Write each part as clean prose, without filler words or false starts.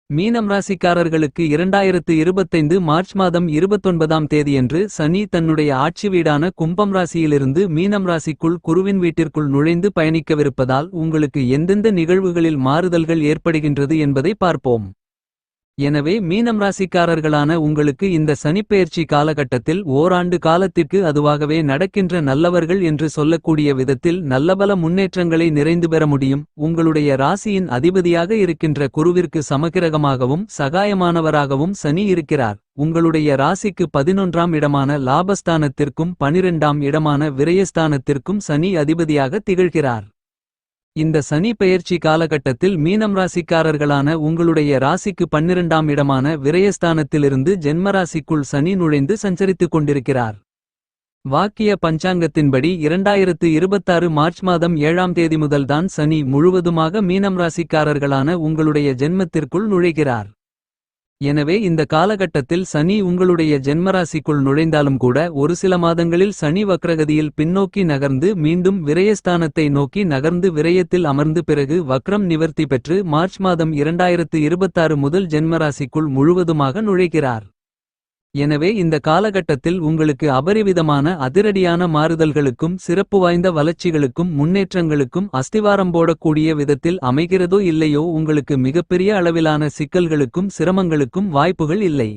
மீனம் ராசிக்காரர்களுக்கு 2025 மார்ச் மாதம் 29ஆம் தேதியன்று சனி தன்னுடைய ஆட்சி வீடான கும்பம் ராசியிலிருந்து மீனம் ராசிக்குள் குருவின் வீட்டிற்குள் நுழைந்து பயணிக்கவிருப்பதால் உங்களுக்கு எந்தெந்த நிகழ்வுகளில் மாறுதல்கள் ஏற்படுகின்றது என்பதை பார்ப்போம். எனவே மீனம் ராசிக்காரர்களான உங்களுக்கு இந்த சனிப்பெயர்ச்சி காலகட்டத்தில் ஓராண்டு காலத்திற்கு அதுவாகவே நடக்கின்ற நல்லவர்கள் என்று சொல்லக்கூடிய விதத்தில் நல்லபல முன்னேற்றங்களை நிறைந்து பெற முடியும். உங்களுடைய ராசியின் அதிபதியாக இருக்கின்ற குருவிற்கு சமகிரகமாகவும் சகாயமானவராகவும் சனி இருக்கிறார். உங்களுடைய ராசிக்கு 11ஆம் இடமான லாபஸ்தானத்திற்கும் 12ஆம் இடமான விரயஸ்தானத்திற்கும் சனி அதிபதியாக திகழ்கிறார். இந்த சனி பெயர்ச்சி காலகட்டத்தில் மீனம் ராசிக்காரர்களான உங்களுடைய ராசிக்கு 12ஆம் இடமான விரயஸ்தானத்திலிருந்து ஜென்மராசிக்குள் சனி நுழைந்து சஞ்சரித்துக் கொண்டிருக்கிறார். வாக்கிய பஞ்சாங்கத்தின்படி 2026 மார்ச் மாதம் 7ஆம் தேதி முதல்தான் சனி முழுவதுமாக மீனம் ராசிக்காரர்களான உங்களுடைய ஜென்மத்திற்குள் நுழைகிறார். எனவே இந்த காலகட்டத்தில் சனி உங்களுடைய ஜென்மராசிக்குள் நுழைந்தாலும் கூட ஒரு சில மாதங்களில் சனி வக்ரகதியில் பின்னோக்கி நகர்ந்து மீண்டும் விரயஸ்தானத்தை நோக்கி நகர்ந்து விரயத்தில் அமர்ந்து பிறகு வக்ரம் நிவர்த்தி பெற்று மார்ச் மாதம் 2026 முதல் ஜென்மராசிக்குள் முழுவதுமாக நுழைகிறார். எனவே இந்த காலகட்டத்தில் உங்களுக்கு அபரிவிதமான அதிரடியான மாறுதல்களுக்கும் சிறப்பு வாய்ந்த வளர்ச்சிகளுக்கும் முன்னேற்றங்களுக்கும் அஸ்திவாரம் போடக்கூடிய விதத்தில் அமைகிறதோ இல்லையோ உங்களுக்கு மிகப்பெரிய அளவிலான சிக்கல்களுக்கும் சிரமங்களுக்கும் வாய்ப்புகள் இல்லை.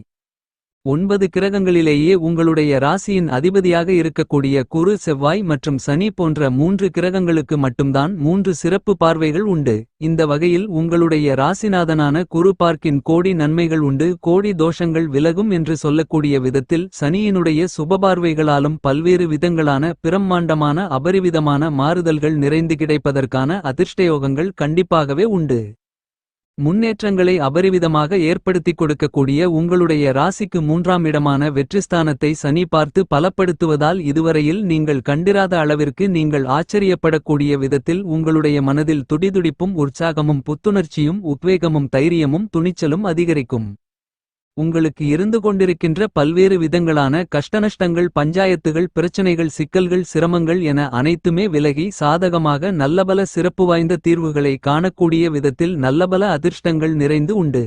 9 கிரகங்களிலேயே உங்களுடைய ராசியின் அதிபதியாக இருக்கக்கூடிய குரு செவ்வாய் மற்றும் சனி போன்ற 3 கிரகங்களுக்கு மட்டும்தான் 3 சிறப்பு பார்வைகள் உண்டு. இந்த வகையில் உங்களுடைய ராசிநாதனான குரு பார்க்கின் கோடி நன்மைகள் உண்டு கோடி தோஷங்கள் விலகும் என்று சொல்லக்கூடிய விதத்தில் சனியினுடைய சுபபார்வைகளாலும் பல்வேறு விதங்களான பிரம்மாண்டமான அபரிவிதமான மாறுதல்கள் நிறைந்து கிடைப்பதற்கான அதிர்ஷ்டயோகங்கள் கண்டிப்பாகவே உண்டு. முன்னேற்றங்களை அபரிவிதமாக ஏற்படுத்திக் கொடுக்கக்கூடிய உங்களுடைய ராசிக்கு 3ஆம் இடமான வெற்றிஸ்தானத்தை சனி பார்த்து பலப்படுத்துவதால் இதுவரையில் நீங்கள் கண்டிராத அளவிற்கு நீங்கள் ஆச்சரியப்படக்கூடிய விதத்தில் உங்களுடைய மனதில் துடிதுடிப்பும் உற்சாகமும் புத்துணர்ச்சியும் உத்வேகமும் தைரியமும் துணிச்சலும் அதிகரிக்கும். உங்களுக்கு இருந்து கொண்டிருக்கின்ற பல்வேறு விதங்களான கஷ்டநஷ்டங்கள் பஞ்சாயத்துகள் பிரச்சனைகள் சிக்கல்கள் சிரமங்கள் என அனைத்துமே விலகி சாதகமாக நல்லபல சிறப்பு வாய்ந்த தீர்வுகளை காணக்கூடிய விதத்தில் நல்லபல அதிர்ஷ்டங்கள் நிறைந்து உண்டு.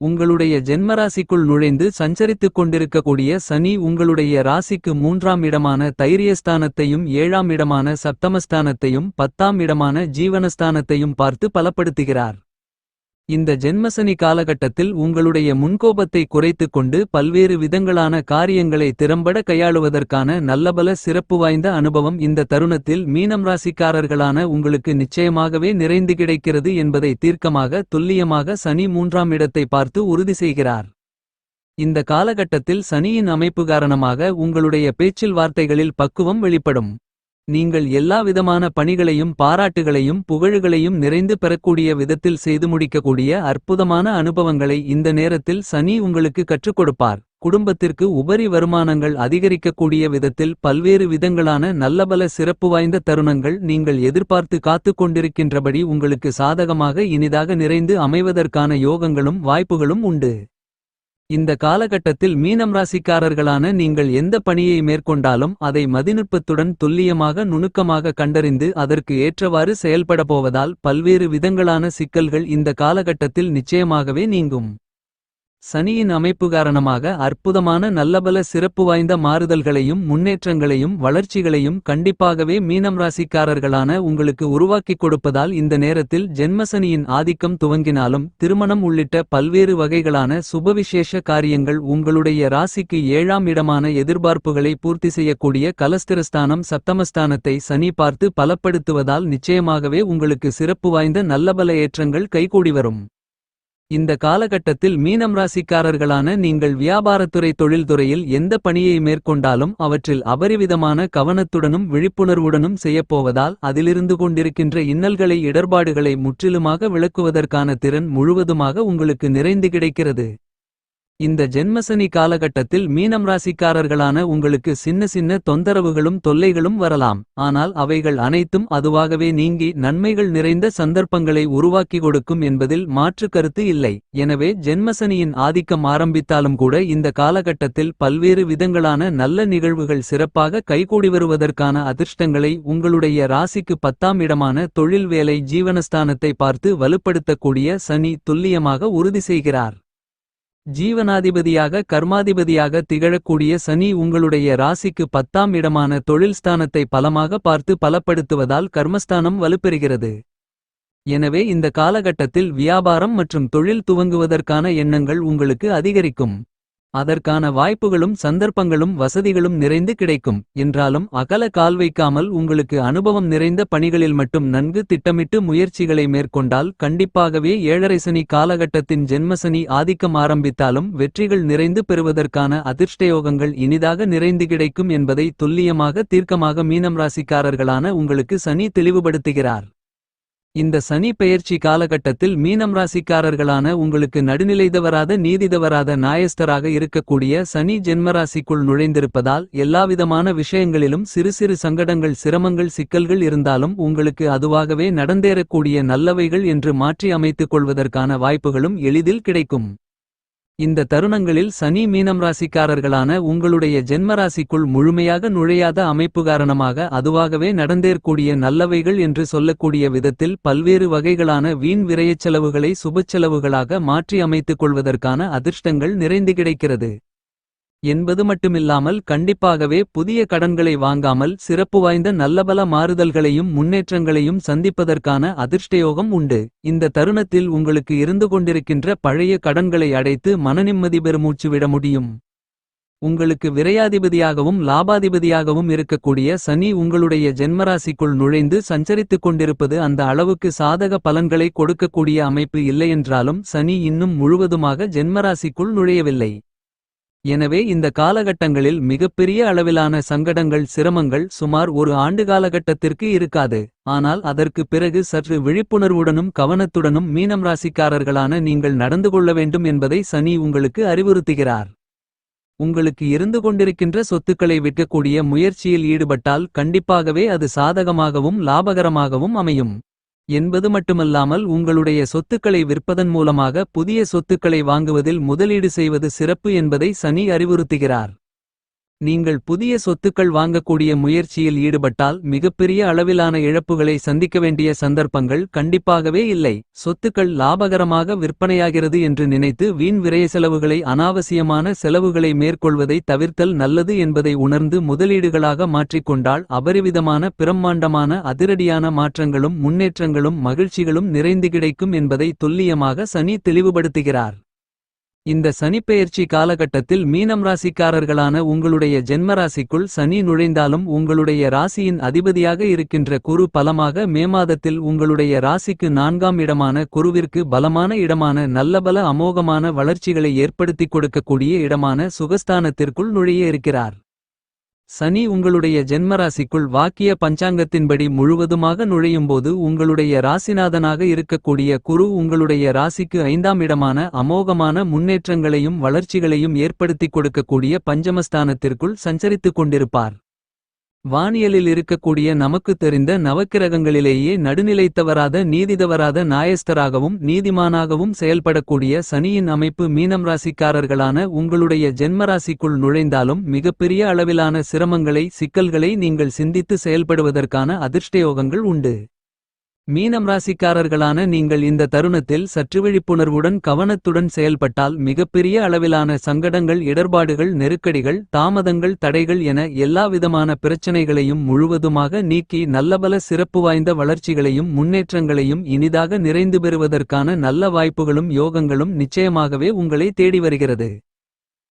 உங்களுடைய ஜென்மராசிக்குள் நுழைந்து சஞ்சரித்துக் கொண்டிருக்கக்கூடிய சனி உங்களுடைய ராசிக்கு 3ஆம் இடமான தைரியஸ்தானத்தையும் 7ஆம் இடமான சப்தமஸ்தானத்தையும் 10ஆம் இடமான ஜீவனஸ்தானத்தையும் பார்த்து பலப்படுத்துகிறார். இந்த ஜென்மசனி காலகட்டத்தில் உங்களுடைய முன்கோபத்தை குறைத்துக் கொண்டு பல்வேறு விதங்களான காரியங்களை திறம்பட கையாளுவதற்கான நல்லபல சிறப்பு வாய்ந்த அனுபவம் இந்த தருணத்தில் மீனம் ராசிக்காரர்களான உங்களுக்கு நிச்சயமாகவே நிறைந்து கிடைக்கிறது என்பதை தீர்க்கமாக துல்லியமாக சனி 3ஆம் இடத்தை பார்த்து உறுதி செய்கிறார். இந்த காலகட்டத்தில் சனியின் அமைப்பு காரணமாக உங்களுடைய பேச்சில் வார்த்தைகளில் பக்குவம் வெளிப்படும். நீங்கள் எல்லா விதமான பணிகளையும் பாராட்டுகளையும் புகழுகளையும் நிறைந்து பெறக்கூடிய விதத்தில் செய்து முடிக்கக்கூடிய அற்புதமான அனுபவங்களை இந்த நேரத்தில் சனி உங்களுக்கு கற்றுக் கொடுப்பார். குடும்பத்திற்கு உபரி வருமானங்கள் அதிகரிக்கக்கூடிய விதத்தில் பல்வேறு விதங்களான நல்லபல சிறப்பு வாய்ந்த தருணங்கள் நீங்கள் எதிர்பார்த்து காத்துக் கொண்டிருக்கின்றபடி உங்களுக்கு சாதகமாக இனிதாக நிறைந்து அமைவதற்கான யோகங்களும் வாய்ப்புகளும் உண்டு. இந்த காலகட்டத்தில் மீனம் ராசிக்காரர்களான நீங்கள் எந்த பணியை மேற்கொண்டாலும் அதை மதிநுட்பத்துடன் துல்லியமாக நுணுக்கமாக கண்டறிந்து அதற்கு ஏற்றவாறு செயல்பட போவதால் பல்வேறு விதங்களான சிக்கல்கள் இந்த காலகட்டத்தில் நிச்சயமாகவே நீங்கும். சனியின் அமைப்பு காரணமாக அற்புதமான நல்லபல சிறப்பு வாய்ந்த மாறுதல்களையும் முன்னேற்றங்களையும் வளர்ச்சிகளையும் கண்டிப்பாகவே மீனம் ராசிக்காரர்களான உங்களுக்கு உருவாக்கிக் கொடுப்பதால் இந்த நேரத்தில் ஜென்மசனியின் ஆதிக்கம் துவங்கினாலும் திருமணம் உள்ளிட்ட பல்வேறு வகைகளான சுபவிசேஷ காரியங்கள் உங்களுடைய ராசிக்கு 7ஆம் இடமான எதிர்பார்ப்புகளை பூர்த்தி செய்யக்கூடிய கலஸ்திரஸ்தானம் சப்தமஸ்தானத்தை சனி பார்த்து பலப்படுத்துவதால் நிச்சயமாகவே உங்களுக்கு சிறப்பு வாய்ந்த நல்லபல ஏற்றங்கள் கைகூடி வரும். இந்த காலகட்டத்தில் மீனம் ராசிக்காரர்களான நீங்கள் வியாபாரத்துறை தொழில்துறையில் எந்த பணியை மேற்கொண்டாலும் அவற்றில் அபரிவிதமான கவனத்துடனும் விழிப்புணர்வுடனும் செய்யப்போவதால் அதிலிருந்து கொண்டிருக்கின்ற இன்னல்களை இடர்பாடுகளை முற்றிலுமாக விளக்குவதற்கான திறன் முழுவதுமாக உங்களுக்கு நிறைந்து கிடைக்கிறது. இந்த ஜென்மசனி காலகட்டத்தில் மீனம் ராசிக்காரர்களான உங்களுக்கு சின்ன சின்ன தொந்தரவுகளும் தொல்லைகளும் வரலாம். ஆனால் அவைகள் அனைத்தும் அதுவாகவே நீங்கி நன்மைகள் நிறைந்த சந்தர்ப்பங்களை உருவாக்கி கொடுக்கும் என்பதில் மாற்று கருத்து இல்லை. எனவே ஜென்மசனியின் ஆதிக்கம் ஆரம்பித்தாலும் கூட இந்த காலகட்டத்தில் பல்வேறு விதங்களான நல்ல நிகழ்வுகள் சிறப்பாக கைகூடி வருவதற்கான அதிர்ஷ்டங்களை உங்களுடைய ராசிக்கு 10ஆம் இடமான தொழில் வேலை ஜீவனஸ்தானத்தை பார்த்து வலுப்படுத்தக்கூடிய சனி துல்லியமாக உறுதி செய்கிறார். ஜீவனாதிபதியாக கர்மாதிபதியாக திகழக்கூடிய சனி உங்களுடைய ராசிக்கு 10ஆம் இடமான தொழில் ஸ்தானத்தை பலமாக பார்த்து பலப்படுத்துவதால் கர்மஸ்தானம் வலுப்பெறுகிறது. எனவே இந்த காலகட்டத்தில் வியாபாரம் மற்றும் தொழில் துவங்குவதற்கான எண்ணங்கள் உங்களுக்கு அதிகரிக்கும். அதற்கான வாய்ப்புகளும் சந்தர்ப்பங்களும் வசதிகளும் நிறைந்து கிடைக்கும். என்றாலும் அகல கால் வைக்காமல் உங்களுக்கு அனுபவம் நிறைந்த பணிகளில் மட்டும் நன்கு திட்டமிட்டு முயற்சிகளை மேற்கொண்டால் கண்டிப்பாகவே ஏழரைசனி காலகட்டத்தின் ஜென்மசனி ஆதிக்கம் ஆரம்பித்தாலும் வெற்றிகள் நிறைந்து பெறுவதற்கான அதிர்ஷ்டயோகங்கள் இனிதாக நிறைந்து கிடைக்கும் என்பதை துல்லியமாக தீர்க்கமாக மீனம் ராசிக்காரர்களான உங்களுக்கு சனி தெளிவுபடுத்துகிறார். இந்த சனி பெயர்ச்சி காலகட்டத்தில் மீனம் ராசிக்காரர்களான உங்களுக்கு நடுநிலைதவராத நீதிதவராத நாயஸ்தராக இருக்கக்கூடிய சனி ஜென்மராசிக்குள் நுழைந்திருப்பதால் எல்லாவிதமான விஷயங்களிலும் சிறு சிறு சங்கடங்கள் சிரமங்கள் சிக்கல்கள் இருந்தாலும் உங்களுக்கு அதுவாகவே நடந்தேறக்கூடிய நல்லவைகள் என்று மாற்றி அமைத்துக் கொள்வதற்கான வாய்ப்புகளும் எளிதில் கிடைக்கும். இந்த தருணங்களில் சனி மீனம் ராசிக்காரர்களான உங்களுடைய ஜென்மராசிக்குள் முழுமையாக நுழையாத அமைப்பு காரணமாக அதுவாகவே நடந்தேறக்கூடிய நல்லவைகள் என்று சொல்லக்கூடிய விதத்தில் பல்வேறு வகைகளான வீண் விரயச் செலவுகளை சுபச்செலவுகளாக மாற்றி அமைத்துக் கொள்வதற்கான அதிர்ஷ்டங்கள் நிறைந்து கிடைக்கிறது என்பது மட்டுமில்லாமல் கண்டிப்பாகவே புதிய கடன்களை வாங்காமல் சிறப்பு வாய்ந்த நல்லபல மாறுதல்களையும் முன்னேற்றங்களையும் சந்திப்பதற்கான அதிர்ஷ்டயோகம் உண்டு. இந்த தருணத்தில் உங்களுக்கு இருந்து கொண்டிருக்கின்ற பழைய கடன்களை அடைத்து மனநிம்மதி பெருமூச்சு விட முடியும். உங்களுக்கு விரையாதிபதியாகவும் லாபாதிபதியாகவும் இருக்கக்கூடிய சனி உங்களுடைய ஜென்மராசிக்குள் நுழைந்து சஞ்சரித்துக் கொண்டிருப்பது அந்த அளவுக்கு சாதக பலன்களை கொடுக்கக்கூடிய அமைப்பு இல்லையென்றாலும் சனி இன்னும் முழுவதுமாக ஜென்மராசிக்குள் நுழையவில்லை. எனவே இந்த காலகட்டங்களில் மிகப்பெரிய அளவிலான சங்கடங்கள் சிரமங்கள் சுமார் ஒரு ஆண்டு காலகட்டத்திற்கு இருக்காது. ஆனால் அதற்கு பிறகு சற்று விழிப்புணர்வுடனும் கவனத்துடனும் மீனம் ராசிக்காரர்களான நீங்கள் நடந்து கொள்ள வேண்டும் என்பதை சனி உங்களுக்கு அறிவுறுத்துகிறார். உங்களுக்கு இருந்து கொண்டிருக்கின்ற சொத்துக்களை விற்கக்கூடிய முயற்சியில் ஈடுபட்டால் கண்டிப்பாகவே அது சாதகமாகவும் லாபகரமாகவும் அமையும் என்பது மட்டுமல்லாமல் உங்களுடைய சொத்துக்களை விற்பதன் மூலமாக புதிய சொத்துக்களை வாங்குவதில் முதலீடு செய்வது சிறப்பு என்பதை சனி அறிவுறுத்துகிறார். நீங்கள் புதிய சொத்துக்கள் வாங்கக்கூடிய முயற்சியில் ஈடுபட்டால் மிகப்பெரிய அளவிலான இழப்புகளை சந்திக்க வேண்டிய சந்தர்ப்பங்கள் கண்டிப்பாகவே இல்லை. சொத்துக்கள் லாபகரமாக விற்பனையாகிறது என்று நினைத்து வீண் விரய செலவுகளை அனாவசியமான செலவுகளை மேற்கொள்வதை தவிர்த்தல் நல்லது என்பதை உணர்ந்து முதலீடுகளாக மாற்றிக்கொண்டால் அபரிவிதமான பிரம்மாண்டமான அதிரடியான மாற்றங்களும் முன்னேற்றங்களும் மகிழ்ச்சிகளும் நிறைந்து கிடைக்கும் என்பதை துல்லியமாக சனி தெளிவுபடுத்துகிறார். இந்த சனிப்பெயர்ச்சி காலகட்டத்தில் மீனம் ராசிக்காரர்களான உங்களுடைய ஜென்மராசிக்குள் சனி நுழைந்தாலும் உங்களுடைய ராசியின் அதிபதியாக இருக்கின்ற குரு பலமாக மே மாதத்தில் உங்களுடைய ராசிக்கு 4ஆம் இடமான குருவிற்கு பலமான இடமான நல்லபல அமோகமான வளர்ச்சிகளை ஏற்படுத்திக் கொடுக்கக்கூடிய இடமான சுகஸ்தானத்திற்குள் நுழைய இருக்கிறார். சனி உங்களுடைய ஜென்மராசிக்குள் வாக்கிய பஞ்சாங்கத்தின்படி முழுவதுமாக நுழையும்போது உங்களுடைய ராசிநாதனாக இருக்கக்கூடிய குரு உங்களுடைய ராசிக்கு 5ஆம் இடமான அமோகமான முன்னேற்றங்களையும் வளர்ச்சிகளையும் ஏற்படுத்திக் கொடுக்கக்கூடிய பஞ்சமஸ்தானத்திற்குள் சஞ்சரித்துக் கொண்டிருப்பார். வானியலில் இருக்கக்கூடிய நமக்கு தெரிந்த நவக்கிரகங்களிலேயே நடுநிலைத்தவராத நீதிதவராத நாயஸ்தராகவும் நீதிமானாகவும் செயல்படக்கூடிய சனியின் அமைப்பு மீனம் ராசிக்காரர்களான உங்களுடைய ஜென்மராசிக்குள் நுழைந்தாலும் மிகப்பெரிய அளவிலான சிரமங்களை சிக்கல்களை நீங்கள் சிந்தித்து செயல்படுவதற்கான அதிர்ஷ்டயோகங்கள் உண்டு. மீனம் ராசிக்காரர்களான நீங்கள் இந்த தருணத்தில் சற்று விழிப்புணர்வுடன் கவனத்துடன் செயல்பட்டால் மிகப்பெரிய அளவிலான சங்கடங்கள் இடர்பாடுகள் நெருக்கடிகள் தாமதங்கள் தடைகள் என எல்லாவிதமான பிரச்சனைகளையும் முழுவதுமாக நீக்கி நல்லபல சிறப்பு வாய்ந்த வளர்ச்சிகளையும் முன்னேற்றங்களையும் இனிதாக நிறைந்து பெறுவதற்கான நல்ல வாய்ப்புகளும் யோகங்களும் நிச்சயமாகவே உங்களை தேடி வருகிறது.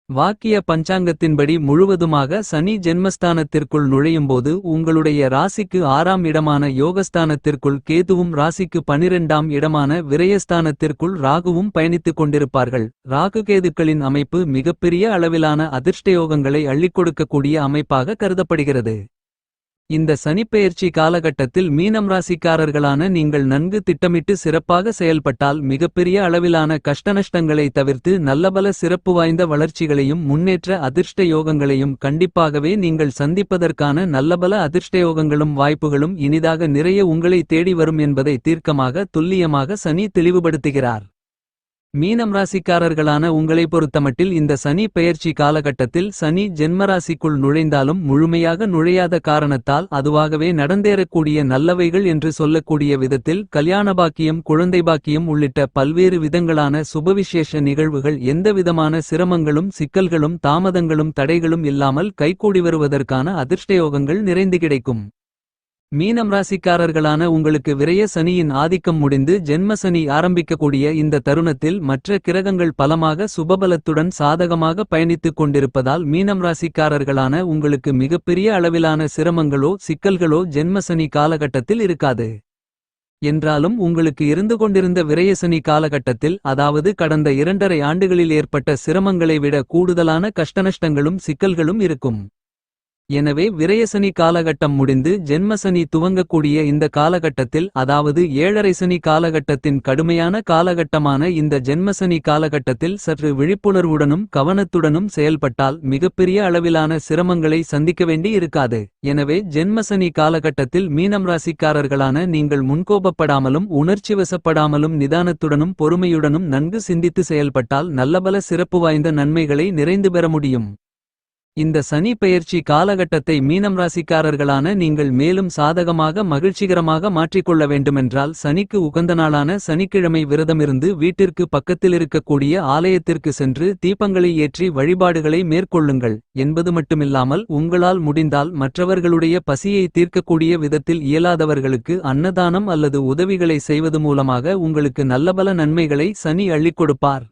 வாக்கிய பஞ்சாங்கத்தின்படி முழுவதுமாக சனி ஜென்மஸ்தானத்திற்குள் நுழையும்போது உங்களுடைய ராசிக்கு 6ஆம் இடமான யோகஸ்தானத்திற்குள் கேதுவும் ராசிக்கு 12ஆம் இடமான விரயஸ்தானத்திற்குள் ராகுவும் பயணித்துக் கொண்டிருப்பார்கள். ராகு கேதுக்களின் அமைப்பு மிகப்பெரிய அளவிலான அதிர்ஷ்டயோகங்களை அள்ளிக் கொடுக்கக்கூடிய அமைப்பாக கருதப்படுகிறது. இந்த சனிப்பெயர்ச்சி காலகட்டத்தில் மீனம் ராசிக்காரர்களான நீங்கள் நன்கு திட்டமிட்டு சிறப்பாக செயல்பட்டால் மிகப்பெரிய அளவிலான கஷ்டநஷ்டங்களை தவிர்த்து நல்லபல சிறப்பு வாய்ந்த வளர்ச்சிகளையும் முன்னேற்ற அதிர்ஷ்ட யோகங்களையும் கண்டிப்பாகவே நீங்கள் சந்திப்பதற்கான நல்லபல அதிர்ஷ்டயோகங்களும் வாய்ப்புகளும் இனிதாக நிறைய உங்களை தேடி வரும் என்பதை தீர்க்கமாக துல்லியமாக சனி தெளிவுபடுத்துகிறார். மீனம் ராசிக்காரர்களான உங்களை பொறுத்தமட்டில் இந்த சனி பெயர்ச்சி காலகட்டத்தில் சனி ஜென்மராசிக்குள் நுழைந்தாலும் முழுமையாக நுழையாத காரணத்தால் அதுவாகவே நடந்தேறக்கூடிய நல்லவைகள் என்று சொல்லக்கூடிய விதத்தில் கல்யாண பாக்கியம் குழந்தை பாக்கியம் உள்ளிட்ட பல்வேறு விதங்களான சுபவிசேஷ நிகழ்வுகள் எந்தவிதமான சிரமங்களும் சிக்கல்களும் தாமதங்களும் தடைகளும் இல்லாமல் கைகூடி வருவதற்கான அதிர்ஷ்டயோகங்கள் நிறைந்து கிடைக்கும். மீனம் ராசிக்காரர்களான உங்களுக்கு விரய சனியின் ஆதிக்கம் முடிந்து ஜென்ம சனி ஆரம்பிக்கக்கூடிய இந்த தருணத்தில் மற்ற கிரகங்கள் பலமாக சுபபலத்துடன் சாதகமாக பயணித்துக் கொண்டிருப்பதால் மீனம் ராசிக்காரர்களான உங்களுக்கு மிகப்பெரிய அளவிலான சிரமங்களோ சிக்கல்களோ ஜென்ம சனி காலகட்டத்தில் இருக்காது. என்றாலும் உங்களுக்கு இருந்து கொண்டிருந்த விரயசனி காலகட்டத்தில் அதாவது கடந்த 2.5 ஆண்டுகளில் ஏற்பட்ட சிரமங்களை விட கூடுதலான கஷ்டநஷ்டங்களும் சிக்கல்களும் இருக்கும். எனவே விரயசனி காலகட்டம் முடிந்து ஜென்மசனி துவங்கக்கூடிய இந்த காலகட்டத்தில் அதாவது 7.5 சனி காலகட்டத்தின் கடுமையான காலகட்டமான இந்த ஜென்மசனி காலகட்டத்தில் சற்று விழிப்புணர்வுடனும் கவனத்துடனும் செயல்பட்டால் மிகப்பெரிய அளவிலான சிரமங்களை சந்திக்க வேண்டி இருக்காது. எனவே ஜென்மசனி காலகட்டத்தில் மீனம் ராசிக்காரர்களான நீங்கள் முன்கோபப்படாமலும் உணர்ச்சிவசப்படாமலும் நிதானத்துடனும் பொறுமையுடனும் நன்கு சிந்தித்து செயல்பட்டால் நல்லபல சிறப்பு வாய்ந்த நன்மைகளை நிறைந்து பெற முடியும். இந்த சனி பெயர்ச்சி காலகட்டத்தை மீனம் ராசிக்காரர்களான நீங்கள் மேலும் சாதகமாக மகிழ்ச்சிகரமாக மாற்றிக்கொள்ள வேண்டுமென்றால் சனிக்கு உகந்த நாளான சனிக்கிழமை விரதமிருந்து வீட்டிற்கு பக்கத்தில் இருக்கக்கூடிய ஆலயத்திற்கு சென்று தீபங்களை ஏற்றி வழிபாடுகளை மேற்கொள்ளுங்கள் என்பது மட்டுமில்லாமல் உங்களால் முடிந்தால் மற்றவர்களுடைய பசியை தீர்க்கக்கூடிய விதத்தில் இயலாதவர்களுக்கு அன்னதானம் அல்லது உதவிகளை செய்வது மூலமாக உங்களுக்கு நல்லபல நன்மைகளை சனி அள்ளிக் கொடுப்பார்.